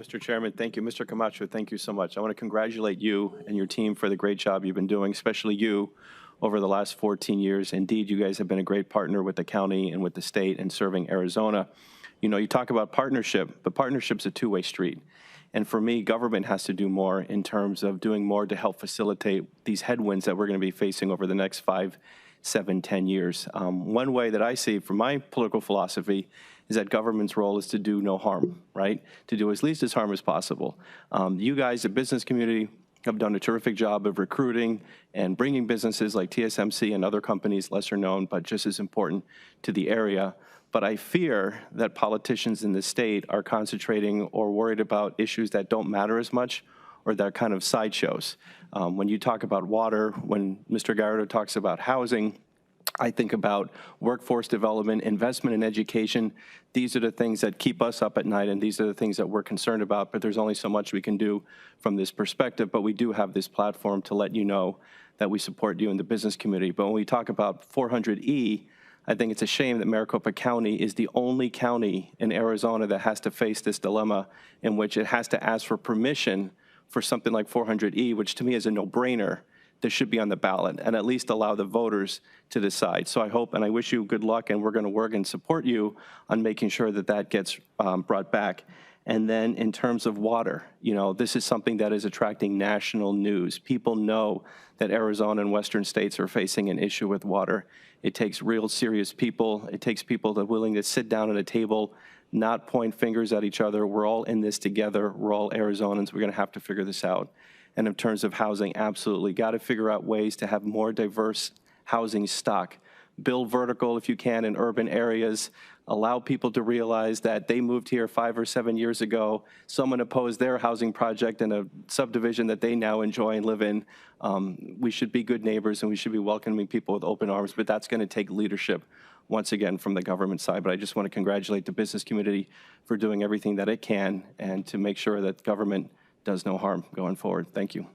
Mr. Chairman, thank you. Mr. Camacho, thank you so much. I want to congratulate you and your team for the great job you've been doing, especially you over the last 14 years. Indeed, you guys have been a great partner with the county and with the state in serving Arizona. You know, you talk about partnership, but partnership's a two-way street. And for me, government has to do more in terms of doing more to help facilitate these headwinds that we're going to be facing over the next 5, 7, 10 years. One way that I see from my political philosophy is that government's role is to do no harm, right? To do as least as harm as possible. You guys, the business community, have done a terrific job of recruiting and bringing businesses like TSMC and other companies, lesser known, but just as important, to the area. But I fear that politicians in the state are concentrating or worried about issues that don't matter as much or that are kind of sideshows. When you talk about water, when Mr. Gallardo talks about housing, I think about workforce development, investment in education. These are the things that keep us up at night, and these are the things that we're concerned about, but there's only so much we can do from this perspective. But we do have this platform to let you know that we support you in the business community. But when we talk about 400E, I think it's a shame that Maricopa County is the only county in Arizona that has to face this dilemma in which it has to ask for permission for something like 400E, which to me is a no-brainer. That should be on the ballot and at least allow the voters to decide. So I hope and I wish you good luck, and we're going to work and support you on making sure that that gets brought back. And then in terms of water, you know, this is something that is attracting national news. People know that Arizona and Western states are facing an issue with water. It takes real serious people. It takes people that are willing to sit down at a table, not point fingers at each other. We're all in this together. We're all Arizonans. We're going to have to figure this out. And in terms of housing, absolutely. Got to figure out ways to have more diverse housing stock. Build vertical if you can in urban areas. Allow people to realize that they moved here 5 or 7 years ago. Someone opposed their housing project in a subdivision that they now enjoy and live in. We should be good neighbors, and we should be welcoming people with open arms, but that's going to take leadership once again from the government side. But I just want to congratulate the business community for doing everything that it can and to make sure that government does no harm going forward. Thank you.